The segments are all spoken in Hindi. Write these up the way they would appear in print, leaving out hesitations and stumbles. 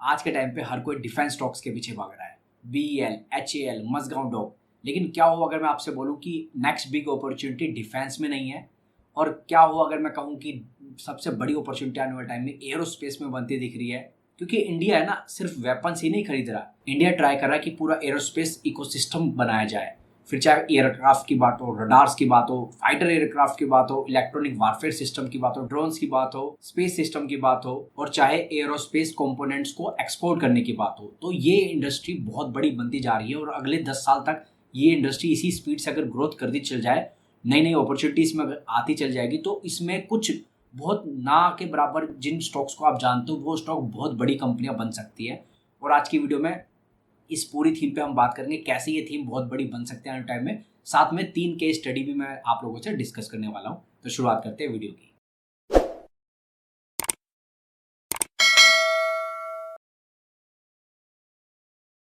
आज के टाइम पे हर कोई डिफेंस स्टॉक्स के पीछे भाग रहा है। BEL, HAL, Mazagon dock. लेकिन क्या हो अगर मैं आपसे बोलूं कि नेक्स्ट बिग अपॉर्चुनिटी डिफेंस में नहीं है, और क्या हो अगर मैं कहूं कि सबसे बड़ी अपॉर्चुनिटी आने वाले टाइम में एरोस्पेस में बनती दिख रही है। क्योंकि इंडिया है ना, सिर्फ वेपन्स ही नहीं खरीद रहा, इंडिया ट्राई कर रहा है कि पूरा एरोस्पेस इकोसिस्टम बनाया जाए। फिर चाहे एयरक्राफ्ट की बात हो, रडार्स की बात हो, फाइटर एयरक्राफ्ट की बात हो, इलेक्ट्रॉनिक वारफेयर सिस्टम की बात हो, ड्रोन्स की बात हो, स्पेस सिस्टम की बात हो, और चाहे एरोस्पेस कंपोनेंट्स को एक्सपोर्ट करने की बात हो, तो ये इंडस्ट्री बहुत बड़ी बनती जा रही है। और अगले 10 साल तक ये इंडस्ट्री इसी स्पीड से अगर ग्रोथ करती चल जाए, नई नई अपॉर्चुनिटीज में अगर आती चल जाएगी, तो इसमें कुछ बहुत ना के बराबर जिन स्टॉक्स को आप जानते हो वो स्टॉक बहुत बड़ी कंपनियां बन सकती है। और आज की वीडियो में इस पूरी थीम पे हम बात करेंगे कैसे ये थीम बहुत बड़ी बन सकते हैं आने टाइम में। साथ में 3 केस स्टडी भी मैं आप लोगों से डिस्कस करने वाला हूं। तो शुरुआत करते हैं वीडियो की।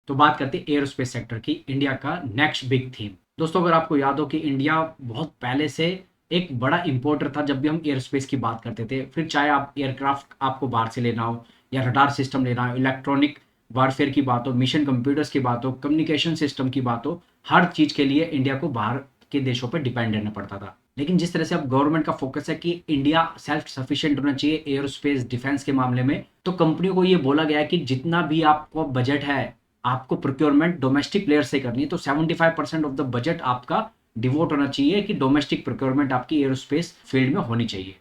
तो बात करते हैं एयरोस्पेस सेक्टर की, इंडिया का नेक्स्ट बिग थीम। दोस्तों, अगर आपको याद हो कि इंडिया बहुत पहले से एक बड़ा इंपोर्टर था जब भी हम एयरोस्पेस की बात करते थे। फिर चाहे आप एयरक्राफ्ट आपको बाहर से लेना हो, या रडार सिस्टम लेना हो, इलेक्ट्रॉनिक वारफेयर की बात हो, मिशन कंप्यूटर्स की बात हो, कम्युनिकेशन सिस्टम की बात हो, हर चीज के लिए इंडिया को बाहर के देशों पर डिपेंड रहना पड़ता था। लेकिन जिस तरह से अब गवर्नमेंट का फोकस है कि इंडिया सेल्फ सफिशिएंट होना चाहिए एयरोस्पेस डिफेंस के मामले में, तो कंपनियों को ये बोला गया है कि जितना भी आपको बजट है, आपको प्रोक्योरमेंट डोमेस्टिक प्लेयर से करनी है। तो 75% ऑफ द बजट आपका डिवोट होना चाहिए कि डोमेस्टिक प्रोक्योरमेंट आपकी एरोस्पेस फील्ड में होनी चाहिए।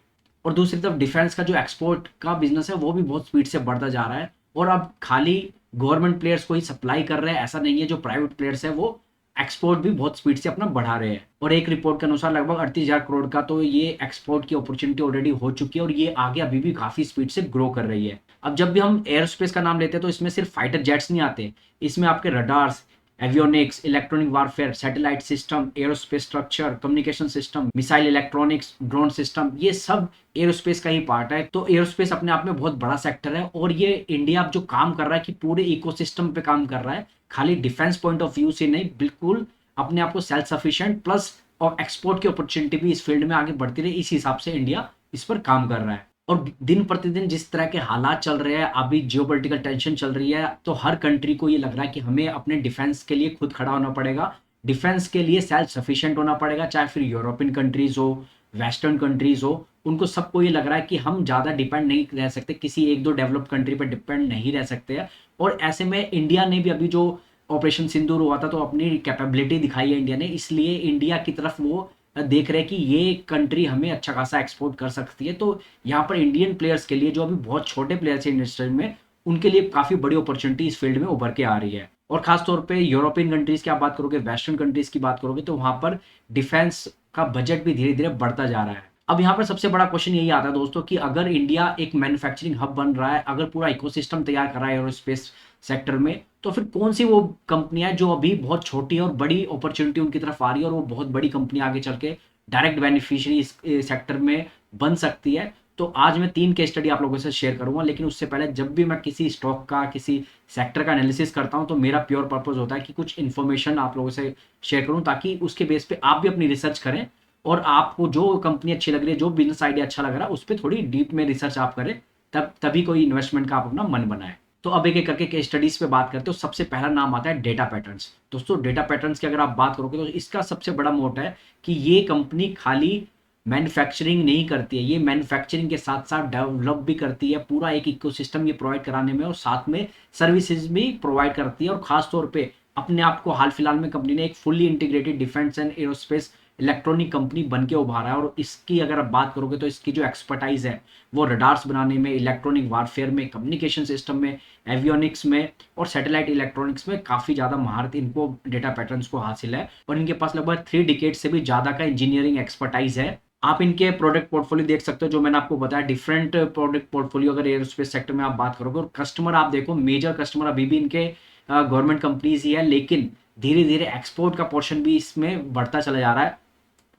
और दूसरी तरफ डिफेंस का जो एक्सपोर्ट का बिजनेस है वो भी बहुत स्पीड से बढ़ता जा रहा है। और अब खाली गवर्नमेंट प्लेयर्स को ही सप्लाई कर रहे हैं ऐसा नहीं है, जो प्राइवेट प्लेयर्स है वो एक्सपोर्ट भी बहुत स्पीड से अपना बढ़ा रहे हैं। और एक रिपोर्ट के अनुसार लगभग 38,000 करोड़ का तो ये एक्सपोर्ट की अपॉर्चुनिटी ऑलरेडी हो चुकी है, और ये आगे अभी भी काफी स्पीड से ग्रो कर रही है। अब जब भी हम एयरोस्पेस का नाम लेते हैं तो इसमें सिर्फ फाइटर जेट्स नहीं आते, इसमें आपके radars, avionics, electronic warfare, satellite system, aerospace structure, communication system, missile electronics, drone system, ये सब एरोस्पेस का ही पार्ट है। तो एरोस्पेस अपने आप में बहुत बड़ा सेक्टर है, और ये इंडिया अब जो काम कर रहा है कि पूरे इकोसिस्टम पे काम कर रहा है, खाली डिफेंस पॉइंट ऑफ व्यू से नहीं, बिल्कुल अपने आप को सेल्फ सफिशिएंट प्लस और एक्सपोर्ट की अपॉर्चुनिटी भी इस फील्ड में आगे बढ़ती रहे, इस हिसाब से इंडिया इस पर काम कर रहा है। और दिन प्रतिदिन जिस तरह के हालात चल रहे हैं, अभी जियोपॉलिटिकल टेंशन चल रही है, तो हर कंट्री को ये लग रहा है कि हमें अपने डिफेंस के लिए खुद खड़ा होना पड़ेगा, डिफेंस के लिए सेल्फ सफिशिएंट होना पड़ेगा। चाहे फिर यूरोपियन कंट्रीज हो, वेस्टर्न कंट्रीज हो, उनको सबको ये लग रहा है कि हम ज़्यादा डिपेंड नहीं रह सकते, किसी एक दो डेवलप्ड कंट्री पर डिपेंड नहीं रह सकते हैं। और ऐसे में इंडिया ने भी अभी जो ऑपरेशन सिंदूर हुआ था तो अपनी कैपेबिलिटी दिखाई है इंडिया ने, इसलिए इंडिया की तरफ वो देख रहे हैं कि ये कंट्री हमें अच्छा खासा एक्सपोर्ट कर सकती है। तो यहाँ पर इंडियन प्लेयर्स के लिए, जो अभी बहुत छोटे प्लेयर्स हैं इंडस्ट्री में, उनके लिए काफी बड़ी अपॉर्चुनिटी इस फील्ड में उभर के आ रही है। और खासतौर पे यूरोपियन कंट्रीज की आप बात करोगे, वेस्टर्न कंट्रीज की बात करोगे, तो वहां पर डिफेंस का बजट भी धीरे धीरे बढ़ता जा रहा है। अब यहाँ पर सबसे बड़ा क्वेश्चन यही आता है दोस्तों कि अगर इंडिया एक मैन्युफैक्चरिंग हब बन रहा है, अगर पूरा इकोसिस्टम तैयार कर रहा है एरोस्पेस सेक्टर में, तो फिर कौन सी वो कंपनियां जो अभी बहुत छोटी है और बड़ी अपॉर्चुनिटी उनकी तरफ आ रही है, और वो बहुत बड़ी कंपनी आगे चल के डायरेक्ट बेनिफिशियरी इस सेक्टर में बन सकती है। तो आज मैं 3 केस स्टडी आप लोगों से शेयर करूंगा। लेकिन उससे पहले, जब भी मैं किसी स्टॉक का, किसी सेक्टर का एनालिसिस करता हूं, तो मेरा प्योर पर्पस होता है कि कुछ इन्फॉर्मेशन आप लोगों से शेयर करूं, ताकि उसके बेस पे आप भी अपनी रिसर्च करें, और आपको जो कंपनी अच्छी लग रही है, जो बिजनेस आइडिया अच्छा लग रहा है, उस पर थोड़ी डीप में रिसर्च आप करें, तभी कोई इन्वेस्टमेंट का आप अपना मन बनाए। तो अब एक एक करके केस स्टडीज पे बात करते हो। सबसे पहला नाम आता है डेटा पैटर्न्स। दोस्तों, डेटा पैटर्न्स की अगर आप बात करोगे तो इसका सबसे बड़ा मोट है कि ये कंपनी खाली मैन्युफैक्चरिंग नहीं करती है, ये मैन्युफैक्चरिंग के साथ साथ डेवलप भी करती है, पूरा एक इकोसिस्टम ये प्रोवाइड कराने में, और साथ में सर्विसेज भी प्रोवाइड करती है। और खासतौर पे अपने आप को हाल फिलहाल में कंपनी ने एक fully integrated defence and aerospace electronic company बन के उभारा है। और इसकी अगर आप बात करोगे तो इसकी जो एक्सपर्टाइज है वो रडार्स बनाने में, इलेक्ट्रॉनिक वारफेयर में, कम्युनिकेशन सिस्टम में, एवियोनिक्स में और सैटेलाइट इलेक्ट्रॉनिक्स में काफी ज्यादा महारत इनको डेटा पैटर्न्स को हासिल है। और इनके पास लगभग 3 डिकेड से भी ज्यादा का इंजीनियरिंग एक्सपर्टाइज है। आप इनके प्रोडक्ट पोर्टफोलियो देख सकते हो, जो मैंने आपको बताया, डिफरेंट प्रोडक्ट पोर्टफोलियो अगर एरोस्पेस सेक्टर में आप बात करोगे। और कस्टमर आप देखो, मेजर कस्टमर अभी भी इनके गवर्नमेंट कंपनीज ही है, लेकिन धीरे धीरे एक्सपोर्ट का पोर्शन भी इसमें बढ़ता चला जा रहा है।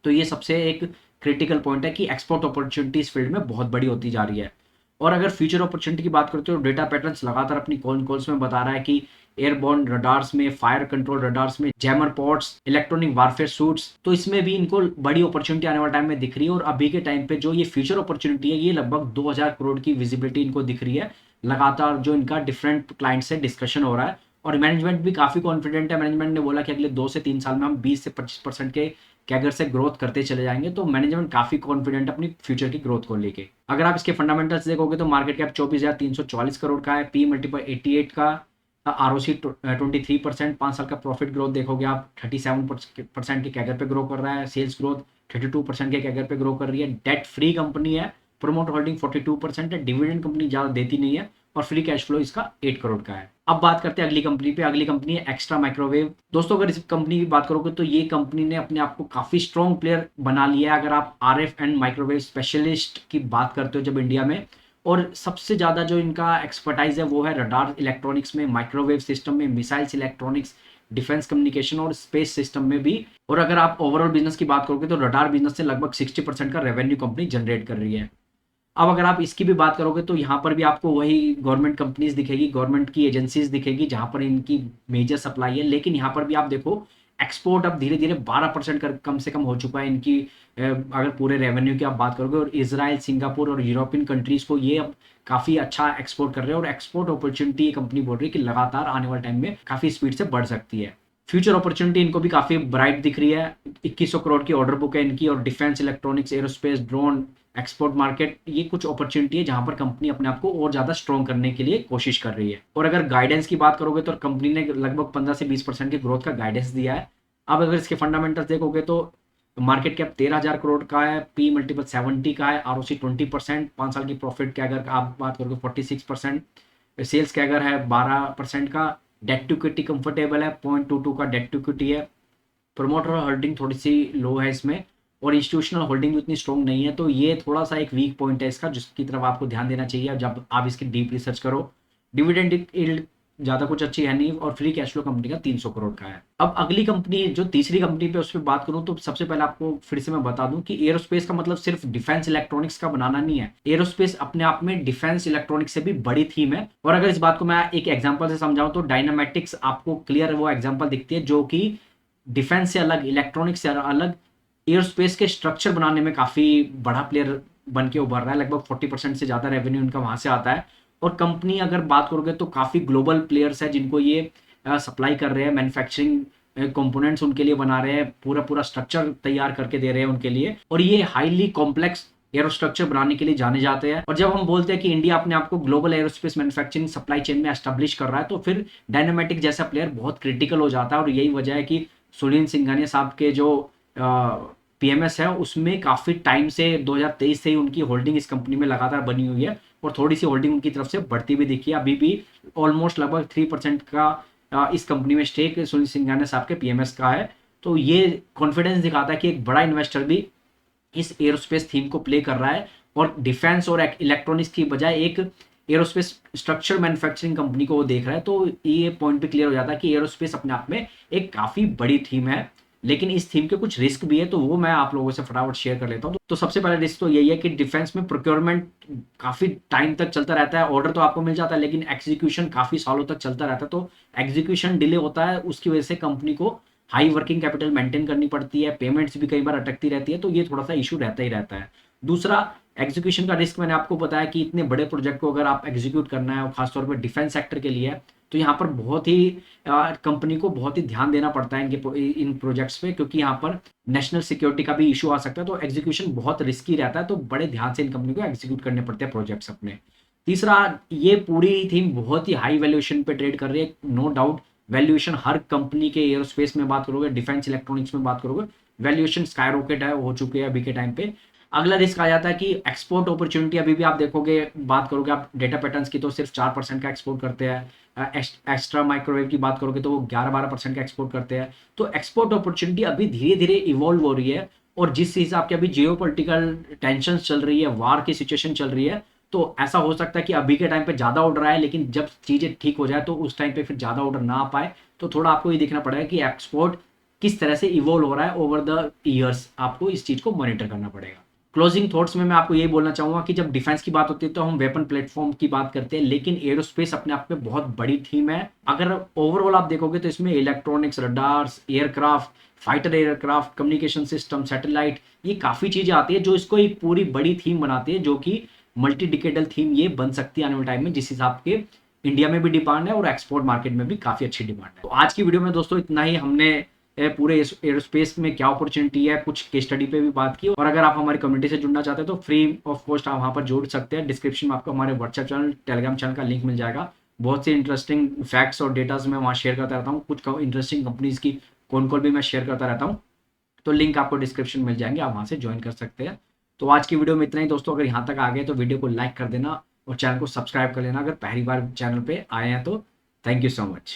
तो ये सबसे एक क्रिटिकल पॉइंट है कि एक्सपोर्ट अपॉर्चुनिटी इस फील्ड में बहुत बड़ी होती जा रही है। और अगर फ्यूचर अपॉर्चुनिटी की बात करते हो, डेटा पैटर्न्स लगातार अपनी कॉन कॉल्स में बता रहा है कि एयरबोर्न रडार्स में, फायर कंट्रोल रडार्स में, jammer pods, electronic warfare suits, तो इसमें भी इनको बड़ी अपॉर्चुनिटी आने वाले टाइम में दिख रही है। और अभी के टाइम पे जो ये फ्यूचर अपॉर्चुनिटी है, ये लगभग 2,000 करोड़ की विजिबिलिटी इनको दिख रही है, लगातार जो इनका डिफरेंट क्लाइंट से डिस्कशन हो रहा है और मैनेजमेंट भी काफ़ी कॉन्फिडेंट है। मैनेजमेंट ने बोला कि अगले 2 से 3 साल में हम 20 से 25% के कैगर से ग्रोथ करते चले जाएंगे। तो मैनेजमेंट काफ़ी कॉन्फिडेंट है अपनी फ्यूचर की ग्रोथ को लेके। अगर आप इसके फंडामेंटल्स देखोगे तो मार्केट कैप 24,344 करोड़ का है, पी मल्टीपल 88 का, आरओसी 23%, 5 साल का प्रॉफिट ग्रोथ देखोगे आप 37% के कैगर पे ग्रो कर रहा है, सेल्स ग्रोथ 32% के कैगर पे ग्रो कर रही है, डेट फ्री कंपनी है, प्रोमोट होल्डिंग 42% है, डिविडेंड कंपनी ज़्यादा देती नहीं है और फ्री कैश फ्लो इसका 8 करोड़ का है। अब बात करते हैं अगली कंपनी पे। अगली कंपनी है एक्स्ट्रा माइक्रोवेव। दोस्तों अगर इस कंपनी की बात करोगे तो ये कंपनी ने अपने आप को काफ़ी स्ट्रॉन्ग प्लेयर बना लिया है। अगर आप आरएफ एंड माइक्रोवेव स्पेशलिस्ट की बात करते हो जब इंडिया में, और सबसे ज़्यादा जो इनका एक्सपर्टाइज है वो है रडार इलेक्ट्रॉनिक्स में, माइक्रोवेव सिस्टम में, मिसाइल्स इलेक्ट्रॉनिक्स, डिफेंस कम्युनिकेशन और स्पेस सिस्टम में भी। और अगर आप ओवरऑल बिजनेस की बात करोगे तो रडार बिजनेस से लगभग 60% का रेवेन्यू कंपनी जनरेट कर रही है। अब अगर आप इसकी भी बात करोगे तो यहाँ पर भी आपको वही गवर्नमेंट कंपनीज दिखेगी, गवर्नमेंट की एजेंसीज दिखेगी जहाँ पर इनकी मेजर सप्लाई है। लेकिन यहाँ पर भी आप देखो एक्सपोर्ट अब धीरे धीरे 12% कम से कम हो चुका है इनकी। अगर पूरे रेवेन्यू की आप बात करोगे, और इसराइल, सिंगापुर और यूरोपियन कंट्रीज को ये अब काफ़ी अच्छा एक्सपोर्ट कर रहे हैं और एक्सपोर्ट अपॉर्चुनिटी ये कंपनी बोल रही है कि लगातार आने वाले टाइम में काफ़ी स्पीड से बढ़ सकती है। फ्यूचर अपॉर्चुनिटी इनको भी काफ़ी ब्राइट दिख रही है। 2100 करोड़ की ऑर्डर बुक है इनकी, और defence, electronics, aerospace, drone, export market, ये कुछ अपॉर्चुनिटी है जहां पर कंपनी अपने आप को और ज़्यादा स्ट्रॉन्ग करने के लिए कोशिश कर रही है। और अगर गाइडेंस की बात करोगे तो कंपनी ने लगभग 15 से 20% की ग्रोथ का गाइडेंस दिया है। अब अगर इसके फंडामेंटल्स देखोगे तो मार्केट कैप 13,000 करोड़ का है, पी मल्टीपल 70 का है, आरओसी 20%, 5 साल की प्रॉफिट के अगर आप बात करोगे 46%, सेल्स के अगर है 12% का, डेट टू इक्विटी कंफर्टेबल है, 0.22 का डेट टू इक्विटी है, प्रोमोटर होल्डिंग थोड़ी सी लो है इसमें, और इंस्टीट्यूशनल होल्डिंग भी उतनी स्ट्रॉन्ग नहीं है। तो ये थोड़ा सा एक वीक पॉइंट है इसका, जिसकी तरफ आपको ध्यान देना चाहिए जब आप इसकी डीप रिसर्च करो। डिविडेंड यील्ड ज़्यादा कुछ अच्छी है नहीं, और फ्री कैश फ्लो कंपनी का 300 करोड़ का है। अब अगली कंपनी जो तीसरी कंपनी पे उस पर बात करूं तो सबसे पहले आपको फिर से मैं बता दूं कि एरोस्पेस का मतलब सिर्फ डिफेंस इलेक्ट्रॉनिक्स का बनाना नहीं है। एरोस्पेस अपने आप में डिफेंस इलेक्ट्रॉनिक्स से भी बड़ी थीम है। और अगर इस बात को मैं एक एग्जांपल से समझाऊं तो डायनामेटिक्स आपको क्लियर वो एग्जांपल दिखती है, जो कि डिफेंस से अलग, इलेक्ट्रॉनिक्स से अलग, एयरोस्पेस के स्ट्रक्चर बनाने में काफ़ी बड़ा प्लेयर बन के उभर रहा है। लगभग 40% से ज़्यादा रेवेन्यू इनका वहाँ से आता है। और कंपनी अगर बात करोगे तो काफ़ी ग्लोबल प्लेयर्स है जिनको ये सप्लाई कर रहे हैं, मैन्युफैक्चरिंग कंपोनेंट्स उनके लिए बना रहे हैं, पूरा पूरा स्ट्रक्चर तैयार करके दे रहे हैं उनके लिए। और ये हाईली कॉम्प्लेक्स एरोस्ट्रक्चर बनाने के लिए जाने जाते हैं। और जब हम बोलते हैं कि इंडिया अपने आप को global aerospace manufacturing supply chain में एस्टेब्लिश कर रहा है, तो फिर डायनामेटिक जैसा प्लेयर बहुत क्रिटिकल हो जाता है। और यही वजह है कि सुनील सिंघानिया साहब के जो पीएमएस है उसमें काफ़ी टाइम से 2023 से ही उनकी होल्डिंग इस कंपनी में लगातार बनी हुई है, और थोड़ी सी होल्डिंग उनकी तरफ से बढ़ती भी दिखी है। अभी भी ऑलमोस्ट लगभग 3% का इस कंपनी में स्टेक सुनील सिंघानिया साहब के पीएमएस का है। तो ये कॉन्फिडेंस दिखाता है कि एक बड़ा इन्वेस्टर भी इस एरोस्पेस थीम को प्ले कर रहा है, और डिफेंस और इलेक्ट्रॉनिक्स की बजाय एक एरोस्पेस स्ट्रक्चर मैन्युफैक्चरिंग कंपनी को वो देख रहा है। तो ये पॉइंट भी क्लियर हो जाता है कि एरोस्पेस अपने आप में एक काफ़ी बड़ी थीम है। लेकिन इस थीम के कुछ रिस्क भी है, तो वो मैं आप लोगों से फटाफट शेयर कर लेता हूँ। तो सबसे पहला रिस्क तो यही है कि डिफेंस में प्रोक्योरमेंट काफ़ी टाइम तक चलता रहता है। ऑर्डर तो आपको मिल जाता है लेकिन एग्जीक्यूशन काफ़ी सालों तक चलता रहता है। तो एग्जीक्यूशन डिले होता है, उसकी वजह से कंपनी को हाई वर्किंग कैपिटल मेंटेन करनी पड़ती है, पेमेंट्स भी कई बार अटकती रहती है। तो ये थोड़ा सा इशू रहता ही रहता है। दूसरा, एग्जीक्यूशन का रिस्क मैंने आपको बताया कि इतने बड़े प्रोजेक्ट को अगर आप एग्जीक्यूट करना है, और खासतौर पर डिफेंस सेक्टर के लिए है, तो यहाँ पर बहुत ही कंपनी को बहुत ही ध्यान देना पड़ता है इन प्रोजेक्ट्स पे, क्योंकि यहाँ पर नेशनल सिक्योरिटी का भी इशू आ सकता है। तो एग्जीक्यूशन बहुत रिस्की रहता है, तो बड़े ध्यान से इन कंपनी को एग्जीक्यूट करने पड़ते हैं प्रोजेक्ट्स अपने। तीसरा, ये पूरी थीम बहुत ही हाई वैल्यूएशन पे ट्रेड कर रही है, नो डाउट। वैल्यूएशन हर कंपनी के, एरोस्पेस में बात करोगे, डिफेंस इलेक्ट्रॉनिक्स में बात करोगे, वैल्यूएशन स्काई रॉकेट है, हो चुके हैं अभी के टाइम पे। अगला रिस्क आ जाता है कि एक्सपोर्ट अपॉर्चुनिटी। अभी भी आप देखोगे, बात करोगे आप डेटा पैटर्न्स की, तो सिर्फ 4% का एक्सपोर्ट करते हैं। एक्स्ट्रा माइक्रोवेव की बात करोगे तो वो 11-12% का एक्सपोर्ट करते हैं। तो एक्सपोर्ट अपॉर्चुनिटी अभी धीरे धीरे इवॉल्व हो रही है, और जिस हिसाब के अभी जियोपॉलिटिकल टेंशन चल रही है, वार की सिचुएशन चल रही है, तो ऐसा हो सकता है कि अभी के टाइम पे ज़्यादा ऑर्डर आए, लेकिन जब चीज़ें ठीक हो जाए तो उस टाइम पे फिर ज़्यादा ऑर्डर ना आ पाए। तो थोड़ा आपको ये देखना पड़ेगा कि एक्सपोर्ट किस तरह से इवॉल्व हो रहा है ओवर द ईयर्स, आपको इस चीज़ को मॉनिटर करना पड़ेगा। क्लोजिंग थॉट्स में मैं आपको यही बोलना चाहूँगा कि जब डिफेंस की बात होती है तो हम वेपन प्लेटफॉर्म की बात करते हैं, लेकिन एरोस्पेस अपने आप में बहुत बड़ी थीम है। अगर ओवरऑल आप देखोगे तो इसमें electronics, radars, aircraft, fighter aircraft, communication system, satellite, ये काफ़ी चीज़ें आती है जो इसको एक पूरी बड़ी थीम बनाती है, जो कि मल्टी डिकेडल थीम ये बन सकती है आने वाले टाइम में, जिस हिसाब के इंडिया में भी डिमांड है और एक्सपोर्ट मार्केट में भी काफ़ी अच्छी डिमांड है। तो आज की वीडियो में दोस्तों इतना ही। हमने पूरे एरोस्पेस में क्या अपॉर्चुनिटी है, कुछ केस स्टडी पे भी बात की, और अगर आप हमारी कम्युनिटी से जुड़ना चाहते हैं तो फ्री ऑफ कॉस्ट आप वहाँ पर जुड़ सकते हैं। डिस्क्रिप्शन में आपको हमारे व्हाट्सएप चैनल, टेलीग्राम चैनल का लिंक मिल जाएगा। बहुत सी इंटरेस्टिंग फैक्ट्स और डेटाज मैं वहाँ शेयर करता रहता हूँ। कुछ इंटरेस्टिंग कंपनीज की कौन कॉल भी मैं शेयर करता रहता हूँ, तो लिंक आपको डिस्क्रिप्शन मिल जाएंगे, आप वहाँ से ज्वाइन कर सकते हैं। तो आज की वीडियो में इतना ही दोस्तों। अगर यहाँ तक आ गए तो वीडियो को लाइक कर देना और चैनल को सब्सक्राइब कर लेना अगर पहली बार चैनल पे आए हैं तो। Thank you so much.